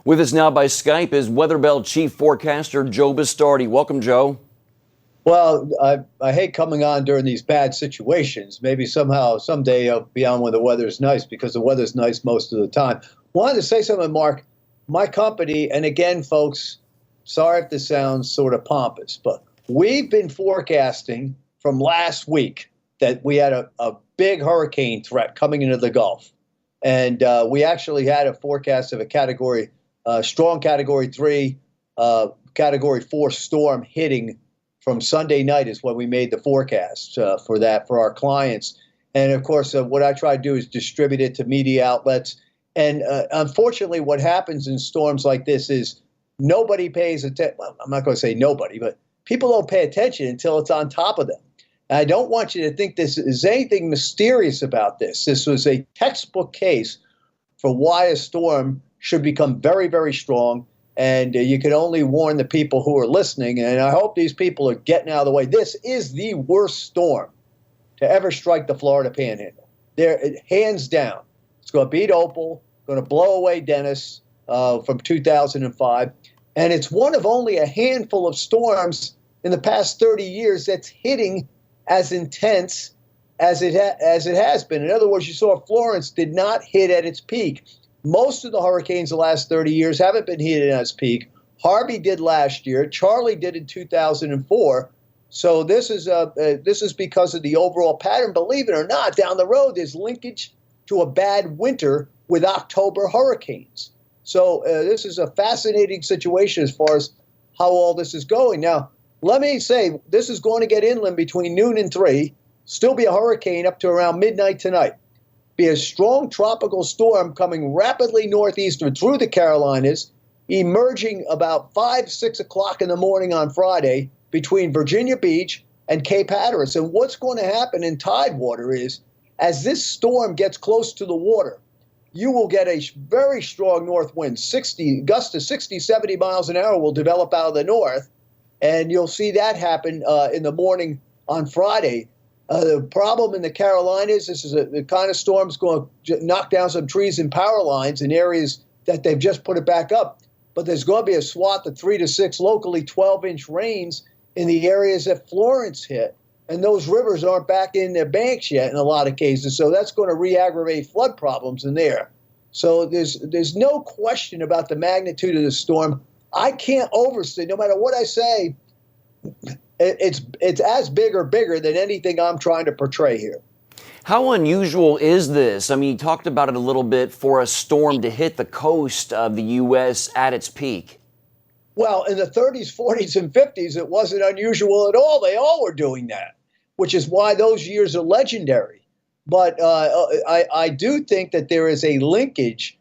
With us now by Skype is WeatherBell Chief Forecaster Joe Bastardi. Welcome, Joe. Well, I hate coming on during these bad situations. Maybe someday I'll be on when the weather's nice, because the weather's nice most of the time. Wanted to say something, Mark. My company, and again, folks, sorry if this sounds sort of pompous, but we've been forecasting from last week that we had a big hurricane threat coming into the Gulf. And we actually had a forecast of a strong Category 3, Category 4 storm hitting from Sunday night is when we made the forecast for our clients. And of course, what I try to do is distribute it to media outlets. And unfortunately, what happens in storms like this is nobody pays attention. Well, I'm not going to say nobody, but people don't pay attention until it's on top of them. And I don't want you to think this is anything mysterious about this. This was a textbook case for why a storm should become very, very strong. And you can only warn the people who are listening. And I hope these people are getting out of the way. This is the worst storm to ever strike the Florida Panhandle. Hands down. It's going to beat Opal, going to blow away Dennis from 2005. And it's one of only a handful of storms in the past 30 years that's hitting as intense as it has been. In other words, you saw Florence did not hit at its peak. Most of the hurricanes the last 30 years haven't been hitting at its peak. Harvey did last year. Charlie did in 2004. So this is because of the overall pattern. Believe it or not, down the road there's linkage to a bad winter with October hurricanes. So this is a fascinating situation as far as how all this is going. Now, let me say, this is going to get inland between noon and 3, still be a hurricane up to around midnight tonight. Be a strong tropical storm coming rapidly northeastward through the Carolinas, emerging about 5, 6 o'clock in the morning on Friday between Virginia Beach and Cape Hatteras. And what's going to happen in Tidewater is, as this storm gets close to the water, you will get a very strong north wind, gusts to 60, 70 miles an hour will develop out of the north. And you'll see that happen in the morning on Friday. The problem in the Carolinas, this is the kind of storm's going to knock down some trees and power lines in areas that they've just put it back up. But there's going to be a swath of 3 to 6, locally 12-inch rains in the areas that Florence hit. And those rivers aren't back in their banks yet in a lot of cases. So that's going to re-aggravate flood problems in there. So there's no question about the magnitude of the storm. I can't overstate, no matter what I say, it's as big or bigger than anything I'm trying to portray here. How unusual is this? I mean, you talked about it a little bit, for a storm to hit the coast of the U.S. at its peak. Well, in the 30s, 40s, and 50s, it wasn't unusual at all. They all were doing that, which is why those years are legendary. But I do think that there is a linkage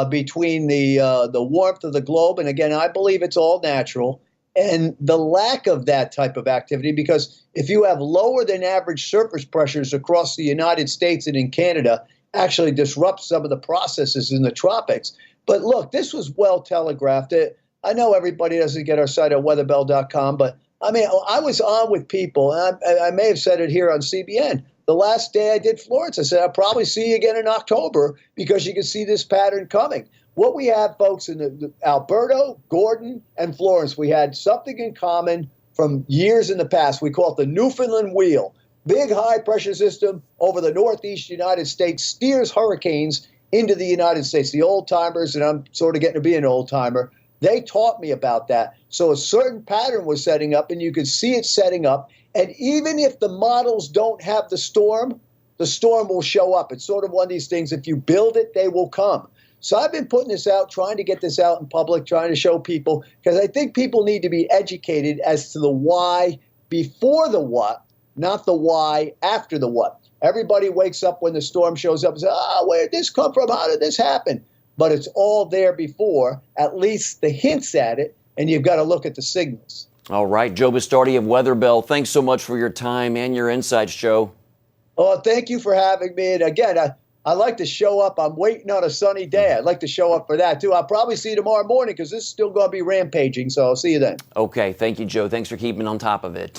between the warmth of the globe, and again, I believe it's all natural, and the lack of that type of activity, because if you have lower than average surface pressures across the United States and in Canada, actually disrupts some of the processes in the tropics. But look, this was well telegraphed. I know everybody doesn't get our site at weatherbell.com, but I mean, I was on with people, and I may have said it here on CBN. The last day I did Florence, I said, I'll probably see you again in October, because you can see this pattern coming. What we have, folks, in the Alberto, Gordon, and Florence, we had something in common from years in the past. We call it the Newfoundland wheel. Big high-pressure system over the northeast United States steers hurricanes into the United States. The old-timers, and I'm sort of getting to be an old-timer, they taught me about that. So a certain pattern was setting up, and you could see it setting up. And even if the models don't have the storm will show up. It's sort of one of these things, if you build it, they will come. So I've been putting this out, trying to get this out in public, trying to show people, because I think people need to be educated as to the why before the what, not the why after the what. Everybody wakes up when the storm shows up and says, where did this come from? How did this happen? But it's all there before, at least the hints at it, and you've got to look at the signals. All right, Joe Bastardi of WeatherBell, thanks so much for your time and your insights, Joe. Oh, thank you for having me. And again, I like to show up. I'm waiting on a sunny day. I'd like to show up for that, too. I'll probably see you tomorrow morning, because this is still going to be rampaging, so I'll see you then. Okay, thank you, Joe. Thanks for keeping on top of it.